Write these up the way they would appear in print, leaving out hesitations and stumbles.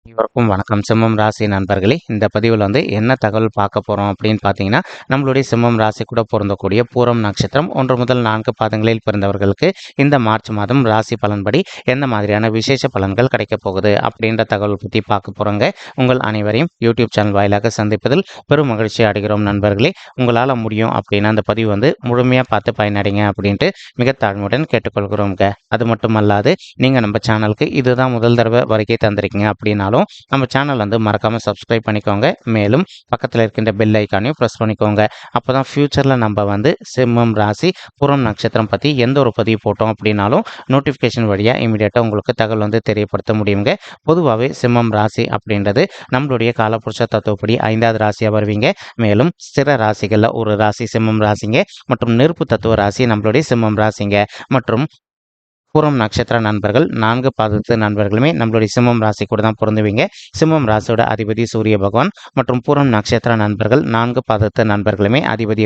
அனைவருக்கும் வணக்கம். சிம்மம் ராசி நண்பர்களே, இந்த பதிவில் என்ன தகவல் பார்க்க போகிறோம் அப்படின்னு பார்த்தீங்கன்னா, நம்மளுடைய சிம்மம் ராசி கூட பொருந்தக்கூடிய பூரம் நட்சத்திரம் 1 முதல் 4 பாதங்களில் பிறந்தவர்களுக்கு இந்த மார்ச் மாதம் ராசி பலன்படி எந்த மாதிரியான விசேஷ பலன்கள் கிடைக்கப் போகுது அப்படின்ற தகவல் பற்றி பார்க்க போகிறோங்க. உங்கள் அனைவரையும் யூடியூப் சேனல் வாயிலாக சந்திப்பதில் பெரும் மகிழ்ச்சி அடைகிறோம் நண்பர்களே. உங்களால் முடியும் அப்படின்னா அந்த பதிவு முழுமையாக பார்த்து பயனடைங்க அப்படின்ட்டு மிக தாழ்மையுடன் கேட்டுக்கொள்கிறோங்க. அது மட்டும் அல்லாது நீங்கள் நம்ம சேனலுக்கு இதுதான் முதல் தடவை வருகை தந்திருக்கீங்க அப்படின்னாலும் நம்ம சேனல் மறக்காம சப்ஸ்கிரைப் பண்ணிக்கோங்க. மேலும் பக்கத்தில் இருக்கின்ற பெல் ஐக்கானையும் ப்ரெஸ் பண்ணிக்கோங்க. அப்போதான் ஃபியூச்சரில் நம்ம சிம்மம் ராசி பூரம் நட்சத்திரம் பற்றி எந்த ஒரு பதிவு போட்டோம் அப்படின்னாலும் நோட்டிஃபிகேஷன் வழியாக இமீடியட்டாக உங்களுக்கு தகவல் தெரியப்படுத்த முடியுங்க. பொதுவாகவே சிம்மம் ராசி அப்படின்றது நம்மளுடைய காலபுருஷ தத்துவப்படி 5வது ராசியாக வருவீங்க. மேலும் ஸ்திர ராசிகளில் ஒரு ராசி சிம்மம் ராசிங்க மற்றும் நெருப்பு தத்துவ ராசி நம்மளுடைய சிம்மம் ராசிங்க. மற்றும் பூரம் நட்சத்திர நண்பர்கள் 4 பாதத்து நண்பர்களுமே நம்மளுடைய சிம்மம் ராசி கூட தான் பொருந்துவீங்க. சிம்மம் ராசியோட அதிபதி சூரிய பகவான் மற்றும் பூரம் நட்சத்திர நண்பர்கள் 4 பாதத்து நண்பர்களுமே அதிபதி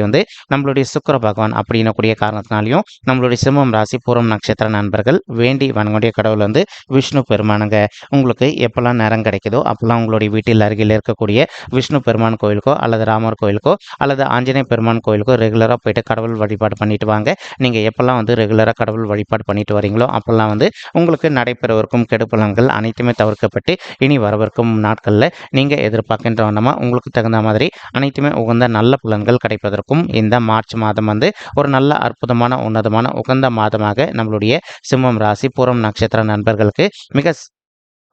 நம்மளுடைய சுக்கிர பகவான் அப்படின்னக்கூடிய காரணத்தினாலையும் நம்மளுடைய சிம்மம் ராசி பூரம் நட்சத்திர நண்பர்கள் வேண்டி வணங்கக்கூடிய கடவுள் விஷ்ணு பெருமானுங்க. உங்களுக்கு எப்பெல்லாம் நேரம் கிடைக்குதோ அப்பெல்லாம் உங்களுடைய வீட்டில் அருகில் இருக்கக்கூடிய விஷ்ணு பெருமான் கோயிலுக்கோ அல்லது ராமர் கோயிலுக்கோ அல்லது ஆஞ்சநேய பெருமான் கோயிலுக்கோ ரெகுலராக போயிட்டு கடவுள் வழிபாடு பண்ணிட்டு வாங்க. நீங்கள் எப்பெல்லாம் ரெகுலராக கடவுள் வழிபாடு பண்ணிட்டு வரீங்களோ அப்பெல்லாம் உங்களுக்கு நடைபெறவிருக்கும் கெடுபலன்கள் அனைத்துமே தவிர்க்கப்பட்டு இனி வரவிருக்கும் நாட்களில் நீங்கள் எதிர்பார்க்கின்ற வண்ணமா உங்களுக்கு தகுந்த மாதிரி அனைத்துமே உகந்த நல்ல பலன்கள் கிடைப்பதற்கும் இந்த மார்ச் மாதம் ஒரு நல்ல அற்புதமான உன்னதமான உகந்த மாதமாக நம்மளுடைய சிம்மம் ராசி பூரம் நட்சத்திர நண்பர்களுக்கு மிக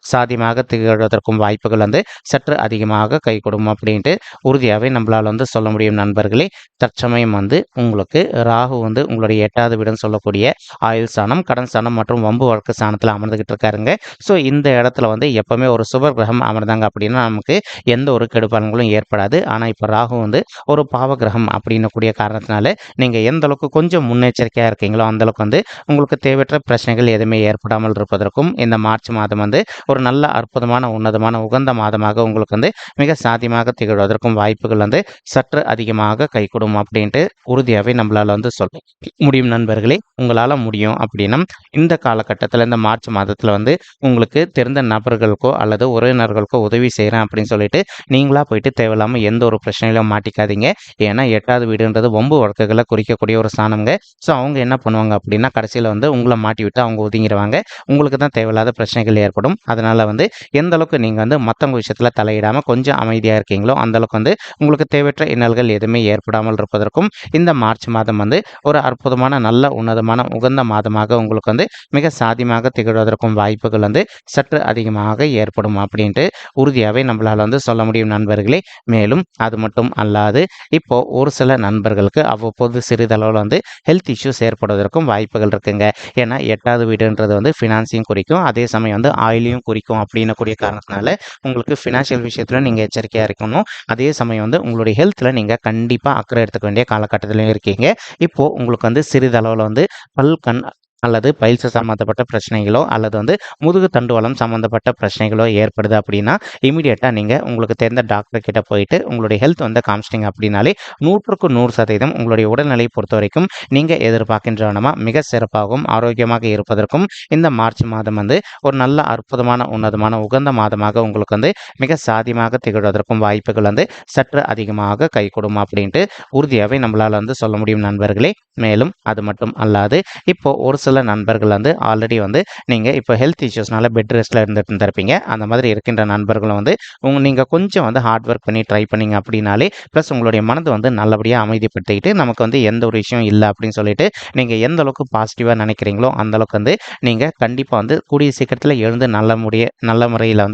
சாதியமாக திகழ்வதற்கும் வாய்ப்புகள் சற்று அதிகமாக கை கொடுக்கும் அப்படின்ட்டு உறுதியாகவே நம்மளால் சொல்ல முடியும் நண்பர்களே. தற்சமயம் உங்களுக்கு ராகு உங்களுடைய 8வது வீடுன்னு சொல்லக்கூடிய ஆயுள் ஸ்தானம், கடன் ஸ்தானம் மற்றும் வம்பு வழக்கு ஸ்தானத்தில் அமர்ந்துகிட்டு இருக்காருங்க. ஸோ இந்த இடத்துல எப்பவுமே ஒரு சுபர் கிரகம் அமர்ந்தாங்க அப்படின்னா நமக்கு எந்த ஒரு கெடுபலன்களும் ஏற்படாது. ஆனால் இப்போ ராகு ஒரு பாவ கிரகம் அப்படின்னு கூடிய காரணத்தினால நீங்கள் எந்த அளவுக்கு கொஞ்சம் முன்னெச்சரிக்கையாக இருக்கீங்களோ அந்தளவுக்கு உங்களுக்கு தேவையற்ற பிரச்சனைகள் எதுவுமே ஏற்படாமல் இருப்பதற்கும் இந்த மார்ச் மாதம் ஒரு நல்ல அற்புதமான உன்னதமான உகந்த மாதமாக உங்களுக்கு மிக சாத்தியமாக திகழ்வதற்கும் வாய்ப்புகள் சற்று அதிகமாக கைகூடும் அப்படின்ட்டு உறுதியாகவே நம்மளால சொல்ல முடியும் நண்பர்களே. உங்களால் முடியும் அப்படின்னா இந்த காலகட்டத்தில் இந்த மார்ச் மாதத்தில் உங்களுக்கு தெரிந்த நபர்களுக்கோ அல்லது உறவினர்களுக்கோ உதவி செய்கிறேன் அப்படின்னு சொல்லிட்டு நீங்களா போயிட்டு தேவையில்லாமல் எந்த ஒரு பிரச்சனையிலும் மாட்டிக்காதீங்க. ஏன்னா 8வது வீடுன்றது வம்பு வழக்குகளை குறிக்கக்கூடிய ஒரு ஸ்தானங்க. ஸோ அவங்க என்ன பண்ணுவாங்க அப்படின்னா கடைசியில் உங்களை மாட்டி விட்டு அவங்க ஒதுங்கிடுவாங்க. உங்களுக்கு தான் தேவையில்லாத பிரச்சனைகள் ஏற்படும். அதனால் எந்த அளவுக்கு நீங்கள் மற்றவங்க விஷயத்தில் தலையிடாமல் கொஞ்சம் அமைதியாக இருக்கீங்களோ அந்தளவுக்கு உங்களுக்கு தேவையற்ற இன்னல்கள் எதுவுமே ஏற்படாமல் இருப்பதற்கும் இந்த மார்ச் மாதம் ஒரு அற்புதமான நல்ல உன்னதமான உகந்த மாதமாக உங்களுக்கு மிக சாதியமாக திகழ்வதற்கும் வாய்ப்புகள் சற்று அதிகமாக ஏற்படும் அப்படின்ட்டு உறுதியாகவே நம்மளால் சொல்ல முடியும் நண்பர்களே. மேலும் அது மட்டும் அல்லாது இப்போ ஒரு சில நண்பர்களுக்கு அவ்வப்போது சிறிதளவில் ஹெல்த் இஷ்யூஸ் ஏற்படுவதற்கும் வாய்ப்புகள் இருக்குங்க. ஏன்னா 8வது வீடுன்றது ஃபினான்ஸையும் குறிக்கும், அதே சமயம் ஆயிலையும் குறிக்கும் அப்படின்னு கூடிய காரணத்தினால உங்களுக்கு ஃபினான்ஷியல் விஷயத்தில் நீங்கள் எச்சரிக்கையாக இருக்கணும். அதே சமயம் உங்களுடைய ஹெல்த்தில் நீங்கள் கண்டிப்பாக அக்கறை எடுத்துக்க வேண்டிய காலகட்டத்திலையும் இருக்கீங்க. இப்போது உங்களுக்கு சிறிதளவில் பல் கண் அல்லது பைல்ஸ் சம்மந்தப்பட்ட பிரச்சனைகளோ அல்லது முதுகு தண்டுவலம் சம்மந்தப்பட்ட பிரச்சனைகளோ ஏற்படுது அப்படின்னா இமீடியட்டாக நீங்கள் உங்களுக்கு தெரிந்த டாக்டர் கிட்ட போயிட்டு உங்களுடைய ஹெல்த் காமிச்சிட்டிங்க அப்படின்னாலே 100க்கு 100% உங்களுடைய உடல்நிலையை பொறுத்த வரைக்கும் நீங்கள் எதிர்பார்க்கின்றவனமா மிக சிறப்பாகவும் ஆரோக்கியமாக இருப்பதற்கும் இந்த மார்ச் மாதம் ஒரு நல்ல அற்புதமான உன்னதமான உகந்த மாதமாக உங்களுக்கு மிக சாதியமாக திகழ்வதற்கும் வாய்ப்புகள் சற்று அதிகமாக கைகூடும் அப்படின்ட்டு உறுதியாகவே நம்மளால் சொல்ல முடியும் நண்பர்களே. மேலும் அது மட்டும் அல்லாது இப்போ ஒரு சில நண்பர்கள் ஆல்ரெடி நீங்கள் இப்போ ஹெல்த் இஷ்யூஸ்னால பெட் ரெஸ்ட்டில் இருந்திருப்பீங்க. அந்த மாதிரி இருக்கின்ற நண்பர்களும் நீங்கள் கொஞ்சம் ஹார்ட் ஒர்க் பண்ணி ட்ரை பண்ணிங்க அப்படின்னாலே ப்ளஸ் உங்களுடைய மனது நல்லபடியாக அமைதிப்படுத்திக்கிட்டு நமக்கு எந்த ஒரு விஷயம் இல்லை அப்படின்னு சொல்லிட்டு நீங்கள் எந்த அளவுக்கு பாசிட்டிவாக நினைக்கிறீங்களோ அந்தளவுக்கு நீங்கள் கண்டிப்பாக கூடிய சீக்கிரத்தில் எழுந்து நல்ல முறையில்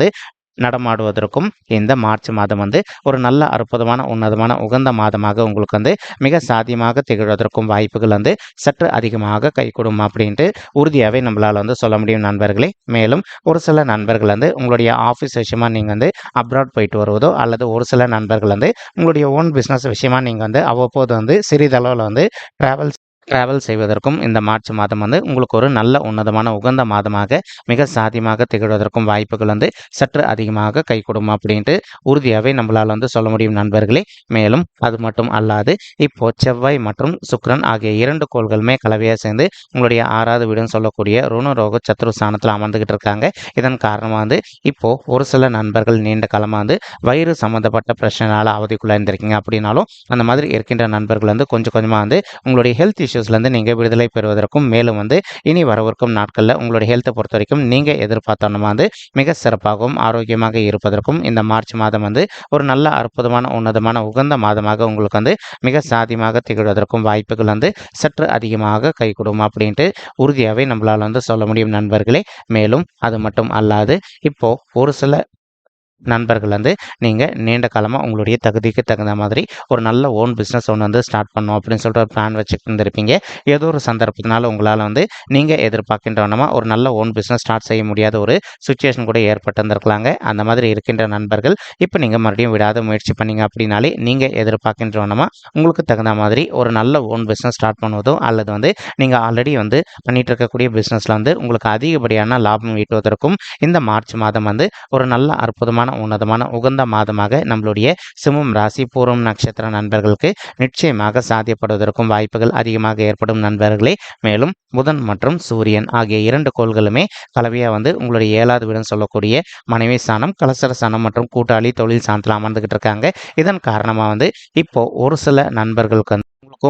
நடமாடுவதற்கும் இந்த மார்ச் மாதம் ஒரு நல்ல அற்புதமான உன்னதமான உகந்த மாதமாக உங்களுக்கு மிக சாத்தியமாக திகழ்வதற்கும் வாய்ப்புகள் சற்று அதிகமாக கைகூடும் அப்படின்ட்டு உறுதியாகவே நம்மளால் சொல்ல முடியும் நண்பர்களே. மேலும் ஒரு சில நண்பர்கள் உங்களுடைய ஆஃபீஸ் விஷயமா நீங்கள் அப்ராட் போயிட்டு வருவதோ அல்லது ஒரு சில நண்பர்கள் உங்களுடைய ஓன் பிஸ்னஸ் விஷயமா நீங்கள் அவ்வப்போது சிறிதளவில் ட்ராவல்ஸ் டிராவல் செய்வதற்கும் இந்த மார்ச் மாதம் வந்து உங்களுக்கு ஒரு நல்ல உன்னதமான உகந்த மாதமாக மிக சாத்தியமாக திகழ்வதற்கும் வாய்ப்புகள் வந்து சற்று அதிகமாக கைகூடும் அப்படின்ட்டு உறுதியாகவே நம்மளால் வந்து சொல்ல முடியும் நண்பர்களே. மேலும் அது மட்டும் அல்லாது இப்போ செவ்வாய் மற்றும் சுக்கிரன் ஆகிய 2 கோள்களுமே கலவையாக சேர்ந்து உங்களுடைய 6வது வீடுன்னு சொல்லக்கூடிய ருணரோக சத்ரு ஸ்தானத்தில் அமர்ந்துகிட்டு இருக்காங்க. இதன் காரணமாக வந்து இப்போ ஒரு சில நண்பர்கள் நீண்ட காலமாக வந்து வயிறு சம்மந்தப்பட்ட பிரச்சனையால் அவதிக்குள்ளே இருந்திருக்கீங்க அப்படின்னாலும் அந்த மாதிரி இருக்கின்ற நண்பர்கள் வந்து கொஞ்சம் கொஞ்சமாக வந்து உங்களுடைய ஹெல்த் இஷ்யூஸ்லேருந்து நீங்கள் விடுதலை பெறுவதற்கும் மேலும் வந்து இனி வரவிருக்கும் நாட்களில் உங்களுடைய ஹெல்த்தை பொறுத்த வரைக்கும் நீங்கள் எதிர்பார்த்தோன்னா வந்து மிக சிறப்பாகவும் ஆரோக்கியமாக இருப்பதற்கும் இந்த மார்ச் மாதம் வந்து ஒரு நல்ல அற்புதமான உன்னதமான உகந்த மாதமாக உங்களுக்கு வந்து மிக சாதியமாக திகழ்வதற்கும் வாய்ப்புகள் வந்து சற்று அதிகமாக கை கொடுக்கும் அப்படின்ட்டு உறுதியாகவே நம்மளால் வந்து சொல்ல முடியும் நண்பர்களே. மேலும் அது மட்டும் அல்லாது இப்போ ஒரு சில நண்பர்கள் வந்து நீங்கள் நீண்ட காலமாக உங்களுடைய தகுதிக்கு தகுந்த மாதிரி ஒரு நல்ல ஓன் பிஸ்னஸ் ஒன்று வந்து ஸ்டார்ட் பண்ணணும் அப்படின்னு சொல்லிட்டு ஒரு பிளான் வச்சுட்டு இருந்திருப்பீங்க. ஏதோ ஒரு சந்தர்ப்பத்தினால உங்களால் வந்து நீங்கள் எதிர்பார்க்கின்றவனமா ஒரு நல்ல ஓன் பிஸ்னஸ் ஸ்டார்ட் செய்ய முடியாத ஒரு சுச்சுவேஷன் கூட ஏற்பட்டிருந்திருக்கலாங்க. அந்த மாதிரி இருக்கின்ற நண்பர்கள் இப்போ நீங்கள் மறுபடியும் விடாத முயற்சி பண்ணீங்க அப்படின்னாலே நீங்கள் எதிர்பார்க்கின்றவனமா உங்களுக்கு தகுந்த மாதிரி ஒரு நல்ல ஓன் பிஸ்னஸ் ஸ்டார்ட் பண்ணுவதோ அல்லது வந்து நீங்கள் ஆல்ரெடி வந்து பண்ணிட்டு இருக்கக்கூடிய பிஸ்னஸில் வந்து உங்களுக்கு அதிகப்படியான லாபம் ஈட்டுவதற்கும் இந்த மார்ச் மாதம் வந்து ஒரு நல்ல அற்புதமான உன்னதமான உகந்த மாதமாக நம்மளுடைய சிம்மம் ராசி பூரம் நட்சத்திர நண்பர்களுக்கு நிச்சயமாக சாத்தியப்படுவதற்கும் வாய்ப்புகள் அதிகமாக ஏற்படும் நண்பர்களே. மேலும் புதன் மற்றும் சூரியன் ஆகிய 2 கோள்களுமே கலவையாக வந்து உங்களுடைய 7வது வீடுன்னு சொல்லக்கூடிய மனைவி ஸ்தானம் கலசர ஸ்தானம் மற்றும் கூட்டாளி தொழில் ஸ்தானத்தில் அமர்ந்துகிட்டு இருக்காங்க. இதன் காரணமாக வந்து இப்போ ஒரு சில நண்பர்களுக்கு வந்து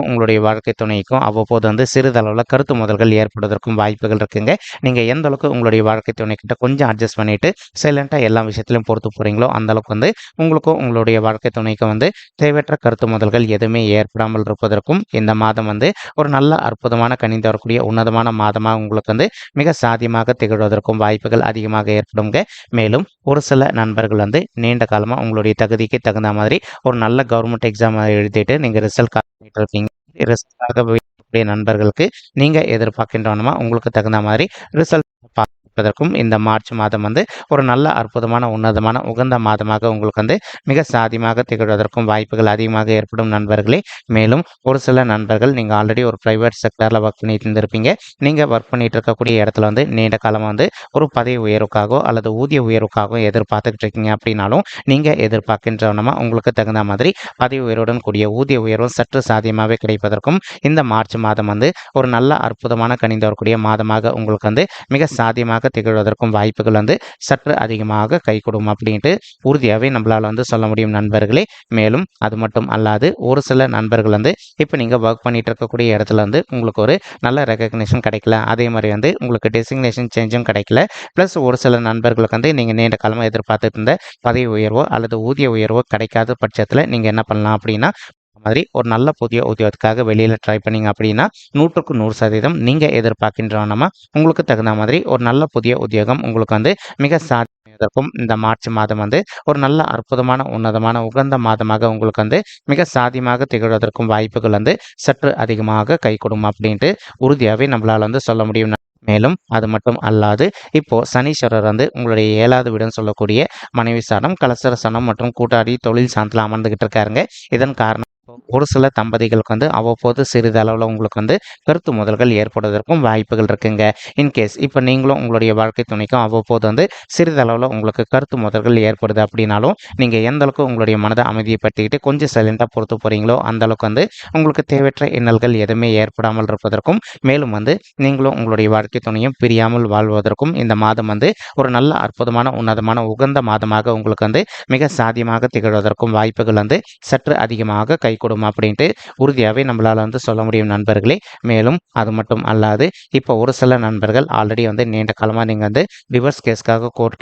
உங்களுடைய வாழ்க்கை துணைக்கும் அவ்வப்போது வந்து சிறிதளவில் கருத்து மோதல்கள் ஏற்படுவதற்கும் வாய்ப்புகள் இருக்குங்க. நீங்கள் எந்த அளவுக்கு உங்களுடைய வாழ்க்கை துணைக்கிட்ட கொஞ்சம் அட்ஜஸ்ட் பண்ணிட்டு சைலண்டாக எல்லா விஷயத்திலையும் பொறுத்து போகிறீங்களோ அந்த அளவுக்கு வந்து உங்களுக்கும் உங்களுடைய வாழ்க்கை துணைக்கும் வந்து தேவையற்ற கருத்து மோதல்கள் எதுவுமே ஏற்படாமல் இருப்பதற்கும் இந்த மாதம் வந்து ஒரு நல்ல அற்புதமான கனிந்து வரக்கூடிய உன்னதமான மாதமாக உங்களுக்கு வந்து மிக சாதியமாக திகழ்வதற்கும் வாய்ப்புகள் அதிகமாக ஏற்படுங்க. மேலும் ஒரு சில நண்பர்கள் வந்து நீண்ட காலமாக உங்களுடைய தகுதிக்கு தகுந்த மாதிரி ஒரு நல்ல கவர்மெண்ட் எக்ஸாம் எழுதிட்டு நீங்கள் ரிசல்ட் இருப்பீங்க. ரிசல்ட்டாக நண்பர்களுக்கு நீங்க எதிர்பார்க்கின்றவனமா உங்களுக்கு தகுந்த மாதிரி ரிசல்ட் பார்ப்பதற்கும் இந்த மார்ச் மாதம் வந்து ஒரு நல்ல அற்புதமான உன்னதமான உகந்த மாதமாக உங்களுக்கு வந்து மிக சாதியமாக திகழ்வதற்கும் வாய்ப்புகள் அதிகமாக ஏற்படும் நண்பர்களே. மேலும் ஒரு சில நண்பர்கள் நீங்கள் ஆல்ரெடி ஒரு ப்ரைவேட் செக்டரில் ஒர்க் பண்ணிட்டு இருந்திருப்பீங்க. நீங்கள் ஒர்க் பண்ணிட்டு இருக்கக்கூடிய இடத்துல வந்து நீண்ட காலமாக வந்து ஒரு பதவி உயர்வுக்காகவோ அல்லது ஊதிய உயர்வுக்காகவோ எதிர்பார்த்துக்கிட்டு இருக்கீங்க அப்படின்னாலும் நீங்கள் எதிர்பார்க்கின்றவனமா உங்களுக்கு தகுந்த மாதிரி பதவி உயர்வுடன் கூடிய ஊதிய உயர்வும் சற்று சாதியமாகவே கிடைப்பதற்கும் இந்த மார்ச் மாதம் வந்து ஒரு நல்ல அற்புதமான கனிந்து வரக்கூடிய மாதமாக உங்களுக்கு வந்து மிக சாதியமாக திகழ்வதற்கும் வாய்ப்புகள் வந்து சற்று அதிகமாக கை கொடுக்கும் அப்படின்ட்டு உறுதியாகவே நம்மளால் வந்து சொல்ல முடியும் நண்பர்களே. மேலும் அது மட்டும் அல்லாது ஒரு சில நண்பர்கள் வந்து இப்போ நீங்கள் ஒர்க் பண்ணிட்டு இருக்கக்கூடிய இடத்துல வந்து உங்களுக்கு ஒரு நல்ல ரெகக்னேஷன் கிடைக்கல, அதே மாதிரி வந்து உங்களுக்கு டெசிக்னேஷன் சேஞ்சும் கிடைக்கல, ப்ளஸ் ஒரு சில நண்பர்களுக்கு வந்து நீங்கள் நீண்ட காலமாக எதிர்பார்த்துட்டு இருந்த பதவி உயர்வோ அல்லது ஊதிய உயர்வோ கிடைக்காத பட்சத்தில் நீங்கள் என்ன பண்ணலாம் அப்படின்னா மாதிரி ஒரு நல்ல புதிய உத்தியோகத்துக்காக வெளியில் ட்ரை பண்ணீங்க அப்படின்னா 100க்கு 100% நீங்கள் எதிர்பார்க்கின்றவனமா உங்களுக்கு தகுந்த மாதிரி ஒரு நல்ல புதிய உத்தியோகம் உங்களுக்கு வந்து மிக சாதிக்கும் இந்த மார்ச் மாதம் வந்து ஒரு நல்ல அற்புதமான உன்னதமான உகந்த மாதமாக உங்களுக்கு வந்து மிக சாதியமாக திகழ்வதற்கும் வாய்ப்புகள் வந்து சற்று அதிகமாக கை கொடுக்கும் அப்படின்ட்டு உறுதியாகவே நம்மளால் வந்து சொல்ல முடியும். மேலும் அது மட்டும் அல்லாது இப்போ சனீஸ்வரர் வந்து உங்களுடைய 7வது வீடுன்னு சொல்லக்கூடிய மனைவி சாணம் கலசர சனம் மற்றும் கூட்டாடி தொழில் சாணத்தில் அமர்ந்துகிட்டு இருக்காருங்க. இதன் காரணம் ஒரு சில தம்பதிகளுக்கு வந்து அவ்வப்போது சிறிதளவில் உங்களுக்கு வந்து கருத்து மோதல்கள் ஏற்படுவதற்கும் வாய்ப்புகள் இருக்குங்க. இன்கேஸ் இப்போ நீங்களும் உங்களுடைய வாழ்க்கை துணைக்கும் அவ்வப்போது வந்து சிறிதளவில் உங்களுக்கு கருத்து மோதல்கள் ஏற்படுது அப்படின்னாலும் நீங்கள் எந்த அளவுக்கு உங்களுடைய மனதை அமைதிப்படுத்திக்கிட்டு கொஞ்சம் சைலண்டாக பொறுத்து போகிறீங்களோ அந்த அளவுக்கு வந்து உங்களுக்கு தேவையற்ற இன்னல்கள் எதுவுமே ஏற்படாமல் இருப்பதற்கும் மேலும் வந்து நீங்களும் உங்களுடைய வாழ்க்கை துணையும் பிரியாமல் வாழ்வதற்கும் இந்த மாதம் வந்து ஒரு நல்ல அற்புதமான உன்னதமான உகந்த மாதமாக உங்களுக்கு வந்து மிக சாதியமாக திகழ்வதற்கும் வாய்ப்புகள் வந்து சற்று அதிகமாக கை கொடுக்கும் அப்படின்ட்டு உறுதியாகவே நம்மளால் வந்து சொல்ல முடியும் நண்பர்களே. மேலும் அது மட்டும் அல்லாது இப்போ ஒரு சில நண்பர்கள் ஆல்ரெடி வந்து நீண்ட காலமாக நீங்கள் வந்து டிவோர்ஸ் கேஸ்க்காக கோர்ட்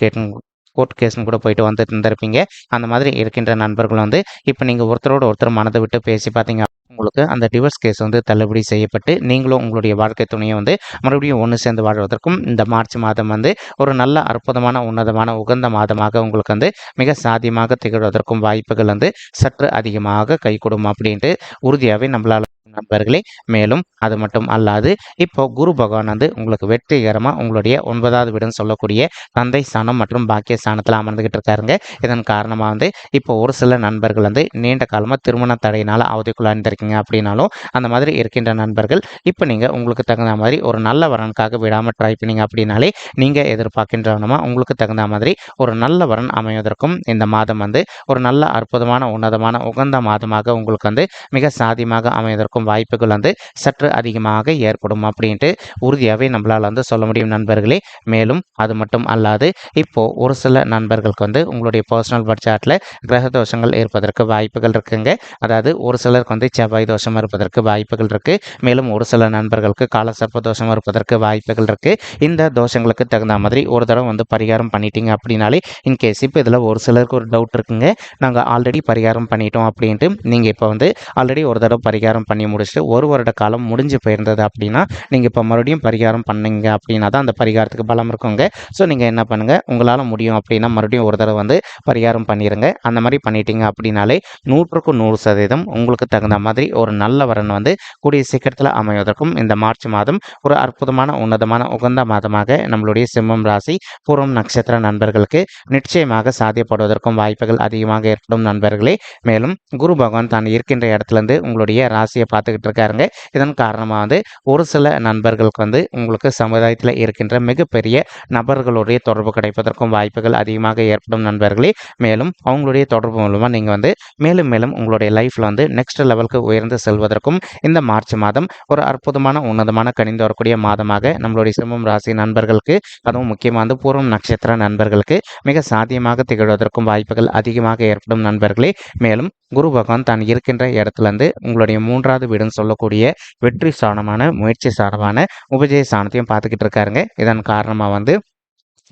கேஸ்னு கூட போயிட்டு வந்துட்டு இருந்திருப்பீங்க. அந்த மாதிரி இருக்கின்ற நண்பர்கள் வந்து இப்போ நீங்கள் ஒருத்தரோட ஒருத்தர் மனதை விட்டு பேசி பார்த்தீங்க உங்களுக்கு அந்த டிவோர்ஸ் கேஸ் வந்து தள்ளுபடி செய்யப்பட்டு நீங்களும் உங்களுடைய வாழ்க்கை துணையை வந்து மறுபடியும் ஒன்று சேர்ந்து வாழ்வதற்கும் இந்த மார்ச் மாதம் வந்து ஒரு நல்ல அற்புதமான உன்னதமான உகந்த மாதமாக உங்களுக்கு வந்து மிக சாதியமாக திகழ்வதற்கும் வாய்ப்புகள் வந்து சற்று அதிகமாக கை கொடுக்கும் அப்படின்ட்டு உறுதியாகவே நம்மளால் நண்பர்களே. மேலும் அது மட்டும் அல்லாது இப்போ குரு பகவான் வந்து உங்களுக்கு வெற்றிகரமாக உங்களுடைய 9வது வீடுன்னு சொல்லக்கூடிய தந்தை ஸ்தானம் மற்றும் பாக்கிய ஸ்தானத்தில் அமர்ந்துகிட்டு இருக்காருங்க. இதன் காரணமாக வந்து இப்போ ஒரு சில நண்பர்கள் வந்து நீண்ட காலமாக திருமண தடையினால் அவதிக்குள்ளாண்டிருக்கீங்க அப்படின்னாலும் அந்த மாதிரி இருக்கின்ற நண்பர்கள் இப்போ நீங்கள் உங்களுக்கு தகுந்த மாதிரி ஒரு நல்ல வரனுக்காக விடாமல் ட்ரை பண்ணீங்க அப்படின்னாலே நீங்கள் எதிர்பார்க்கின்றவனமாக உங்களுக்கு தகுந்த மாதிரி ஒரு நல்ல வரன் அமைவதற்கும் இந்த மாதம் வந்து ஒரு நல்ல அற்புதமான உன்னதமான உகந்த மாதமாக உங்களுக்கு வந்து மிக சாதியமாக அமைவதற்கும் வாய்ப்புகள் வந்து சற்று அதிகமாக ஏற்படும் அப்படின்ட்டு உறுதியாகவே நம்மளால் வந்து சொல்ல முடியும் நண்பர்களே. மேலும் அது மட்டும் அல்லாது இப்போ ஒரு சில நண்பர்களுக்கு வந்து உங்களுடைய பர்சனல் பட்ஜெட்டில் கிரக தோஷங்கள் இருப்பதற்கு வாய்ப்புகள் இருக்குங்க. அதாவது ஒரு சிலருக்கு வந்து செவ்வாய் தோஷம் இருப்பதற்கு வாய்ப்புகள் இருக்கு. மேலும் ஒரு சில நண்பர்களுக்கு காலசர்ப்ப தோஷம் இருப்பதற்கு வாய்ப்புகள் இருக்கு. இந்த தோஷங்களுக்கு தகுந்த மாதிரி ஒரு தடவை வந்து பரிகாரம் பண்ணிட்டீங்க அப்படின்னாலே இன்கேஸ் இப்போ இதில் ஒரு சிலருக்கு ஒரு டவுட் இருக்குங்க, நாங்கள் ஆல்ரெடி பரிகாரம் பண்ணிட்டோம் அப்படின்ட்டு. நீங்கள் இப்போ வந்து ஆல்ரெடி ஒரு தடவை பரிகாரம் பண்ணி முடிச்சுட்டு ஒரு வருட காலம் முடிஞ்சு போயிருந்தது அப்படின்னா நீங்கள் இப்போ மறுபடியும் பரிகாரம் பண்ணீங்க அப்படின்னா தான் அந்த பரிகாரத்துக்கு பலம் இருக்குங்க. ஸோ நீங்கள் என்ன பண்ணுங்கள், உங்களால் முடியும் அப்படின்னா மறுபடியும் ஒரு தடவை வந்து பரிகாரம் பண்ணிடுங்க. அந்த மாதிரி பண்ணிட்டீங்க அப்படின்னாலே 100க்கு 100% உங்களுக்கு தகுந்த மாதிரி ஒரு நல்ல வரன் வந்து கூடிய சீக்கிரத்தில் அமைவதற்கும் இந்த மார்ச் மாதம் ஒரு அற்புதமான உன்னதமான உகந்த மாதமாக நம்மளுடைய சிம்மம் ராசி பூர்வம் நட்சத்திர நண்பர்களுக்கு நிச்சயமாக சாத்தியப்படுவதற்கும் வாய்ப்புகள் அதிகமாக ஏற்படும் நண்பர்களே. மேலும் குரு பகவான் தான் இருக்கின்ற இடத்துலேருந்து உங்களுடைய ராசியை பார்த்துக்கிட்டு இருக்காருங்க. இதன் காரணமாக வந்து ஒரு சில நண்பர்களுக்கு வந்து உங்களுக்கு சமுதாயத்தில் இருக்கின்ற மிகப்பெரிய நபர்களுடைய தொடர்பு கிடைப்பதற்கும் வாய்ப்புகள் அதிகமாக ஏற்படும் நண்பர்களே. மேலும் அவங்களுடைய தொடர்பு மூலமாக நீங்கள் வந்து மேலும் மேலும் உங்களுடைய லைஃப்பில் வந்து நெக்ஸ்ட் லெவலுக்கு உயர்ந்து செல்வதற்கும் இந்த மார்ச் மாதம் ஒரு அற்புதமான உன்னதமான கணிந்து வரக்கூடிய மாதமாக நம்மளுடைய சிம்மம் ராசி நண்பர்களுக்கு, அதுவும் முக்கியமாக வந்து பூர்வம் நட்சத்திர நண்பர்களுக்கு மிக சாத்தியமாக திகழ்வதற்கும் வாய்ப்புகள் அதிகமாக ஏற்படும் நண்பர்களே. மேலும் குரு பகவான் தான் இருக்கின்ற இடத்துலேருந்து உங்களுடைய 3வது வீடுன்னு சொல்லக்கூடிய வெற்றி ஸ்தானமான முயற்சி ஸ்தானமான உபஜய ஸ்தானத்தையும் பார்த்துக்கிட்டு இருக்காருங்க. இதன் காரணமாக வந்து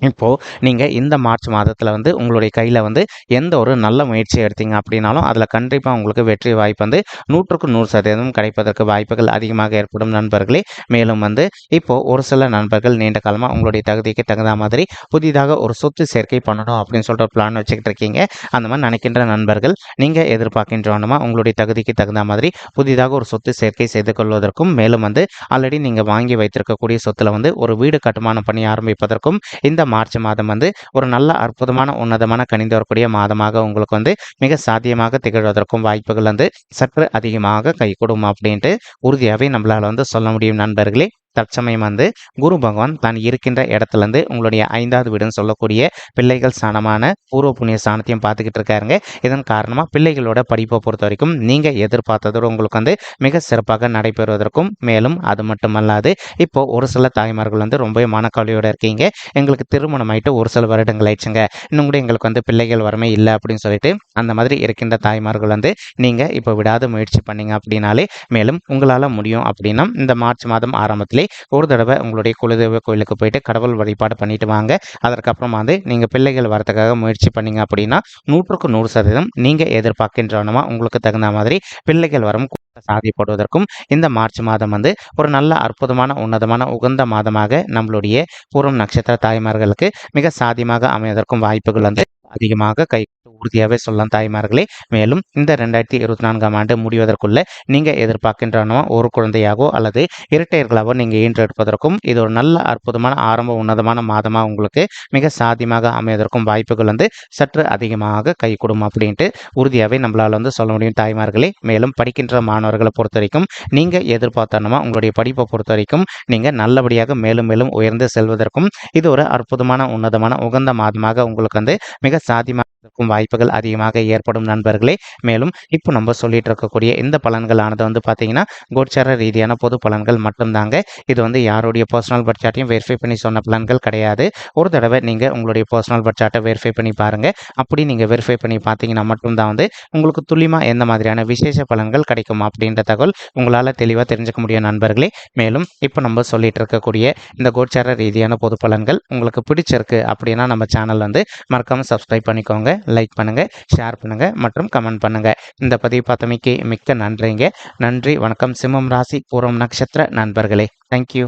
இப்போது நீங்கள் இந்த மார்ச் மாதத்தில் வந்து உங்களுடைய கையில் வந்து எந்த ஒரு நல்ல முயற்சியை எடுத்தீங்க அப்படின்னாலும் அதில் கண்டிப்பாக உங்களுக்கு வெற்றி வாய்ப்பு வந்து 100க்கு 100% கிடைப்பதற்கு வாய்ப்புகள் அதிகமாக ஏற்படும் நண்பர்களே. மேலும் வந்து இப்போது ஒரு சில நண்பர்கள் நீண்ட காலமாக உங்களுடைய தகுதிக்கு தகுந்த மாதிரி புதிதாக ஒரு சொத்து சேர்க்கை பண்ணணும் அப்படின்னு சொல்லிட்டு ஒரு பிளான் வச்சுக்கிட்டு இருக்கீங்க. அந்த மாதிரி நினைக்கின்ற நண்பர்கள் நீங்கள் எதிர்பார்க்கின்றவனமாக உங்களுடைய தகுதிக்கு தகுந்த மாதிரி புதிதாக ஒரு சொத்து சேர்க்கை செய்து கொள்வதற்கும், மேலும் வந்து ஆல்ரெடி நீங்கள் வாங்கி வைத்திருக்கக்கூடிய சொத்தில் வந்து ஒரு வீடு கட்டுமானம் பண்ணி ஆரம்பிப்பதற்கும் இந்த மார்ச் மாதம் வந்து ஒரு நல்ல அற்புதமான உன்னதமான கணிந்து வரக்கூடிய மாதமாக உங்களுக்கு வந்து மிக சாத்தியமாக திகழ்வதற்கும் வாய்ப்புகள் வந்து சற்று அதிகமாக கைகூடும் அப்படின்ட்டு உறுதியாகவே நம்மளால் வந்து சொல்ல முடியும் நண்பர்களே. தற்சமயம் வந்து குரு பகவான் தான் இருக்கின்ற இடத்துலேருந்து உங்களுடைய 5வது வீடுன்னு சொல்லக்கூடிய பிள்ளைகள் ஸ்தானமான பூர்வ புண்ணிய ஸ்தானத்தையும் பார்த்துக்கிட்டு இருக்காருங்க. இதன் காரணமாக பிள்ளைகளோட படிப்பை பொறுத்த வரைக்கும் நீங்கள் எதிர்பார்த்ததோடு உங்களுக்கு வந்து மிக சிறப்பாக நடைபெறுவதற்கும், மேலும் அது மட்டுமல்லாது இப்போ ஒரு சில தாய்மார்கள் வந்து ரொம்ப மனக்கவலையோடு இருக்கீங்க, எங்களுக்கு திருமணம் ஆகிட்டு ஒரு சில வருடங்கள் ஆயிடுச்சுங்க, இன்னும் கூட எங்களுக்கு வந்து பிள்ளைகள் வரமே இல்லை அப்படின்னு சொல்லிட்டு அந்த மாதிரி இருக்கின்ற தாய்மார்கள் வந்து நீங்கள் இப்போ விடாத முயற்சி பண்ணீங்க அப்படின்னாலே மேலும் உங்களால் முடியும் அப்படின்னா இந்த மார்ச் மாதம் ஆரம்பத்திலே ஒரு தடவை உங்களுடைய குலதெய்வ கோயிலுக்கு போயிட்டு கடவுள் வழிபாடு பண்ணிட்டு வாங்க. அதற்கப்புறமா வந்து நீங்கள் பிள்ளைகள் வரதுக்காக முயற்சி பண்ணீங்க அப்படின்னா 100க்கு 100% நீங்கள் எதிர்பார்க்கின்றவனமா உங்களுக்கு தகுந்த மாதிரி பிள்ளைகள் வரும் சாதிப்படுவதற்கும் இந்த மார்ச் மாதம் வந்து ஒரு நல்ல அற்புதமான உன்னதமான உகந்த மாதமாக நம்மளுடைய பூர்வம் நட்சத்திர தாய்மார்களுக்கு மிக சாதியமாக அமைவதற்கும் வாய்ப்புகள் வந்து அதிகமாக கை உறுதியாகவே சொல்லலாம் தாய்மார்களே. மேலும் இந்த 2024ஆம் ஆண்டு முடிவதற்குள்ள நீங்கள் எதிர்பார்க்கின்றனோ ஒரு குழந்தையாகவோ அல்லது இரட்டையர்களாகவோ நீங்கள் ஈன்றெடுப்பதற்கும் இது ஒரு நல்ல அற்புதமான ஆரம்ப உன்னதமான மாதமாக உங்களுக்கு மிக சாத்தியமாக அமைவதற்கும் வாய்ப்புகள் வந்து சற்று அதிகமாக கைகூடும் அப்படின்ட்டு உறுதியாகவே நம்மளால் வந்து சொல்ல முடியும் தாய்மார்களே. மேலும் படிக்கின்ற மாணவர்களை பொறுத்த வரைக்கும் நீங்கள் எதிர்பார்த்தனமா உங்களுடைய படிப்பை பொறுத்த வரைக்கும் நீங்கள் நல்லபடியாக மேலும் மேலும் உயர்ந்து செல்வதற்கும் இது ஒரு அற்புதமான உன்னதமான உகந்த மாதமாக உங்களுக்கு வந்து மிக சாத்தியமாக வாய்ப்புகள் அதிகமாக ஏற்படும் நண்பர்களே. மேலும் இப்போ நம்ம சொல்லிட்டு இருக்கக்கூடிய இந்த பலன்களானது வந்து பார்த்தீங்கன்னா கோச்சார ரீதியான பொது பலன்கள் மட்டும்தாங்க. இது வந்து யாருடைய பர்சனல் பட்ஜெட்டையும் வெரிஃபை பண்ணி சொன்ன பலன்கள் கிடையாது. ஒரு தடவை நீங்கள் உங்களுடைய பர்சனல் பட்ஜெட்டை வெரிஃபை பண்ணி பாருங்கள். அப்படி நீங்கள் வெரிஃபை பண்ணி பார்த்தீங்கன்னா மட்டும்தான் வந்து உங்களுக்கு துல்லியமாக எந்த மாதிரியான விசேஷ பலன்கள் கிடைக்கும் அப்படின்ற தகவல் உங்களால் தெளிவாக தெரிஞ்சுக்க முடியும் நண்பர்களே. மேலும் இப்போ நம்ம சொல்லிட்டு இருக்கக்கூடிய இந்த கோச்சார ரீதியான பொது பலன்கள் உங்களுக்கு பிடிச்சிருக்கு அப்படின்னா நம்ம சேனல் வந்து மறக்காமல் சப்ஸ்கிரைப் பண்ணிக்கோங்க, லைக் பண்ணுங்கள், ஷேர் பண்ணுங்கள் மற்றும் கமெண்ட் பண்ணுங்கள். இந்த பதிவு பார்த்தமைக்கு மிக்க நன்றிங்க. நன்றி, வணக்கம். சிம்மம் ராசி பூர்வம் நட்சத்திர நண்பர்களே. தேங்க்யூ.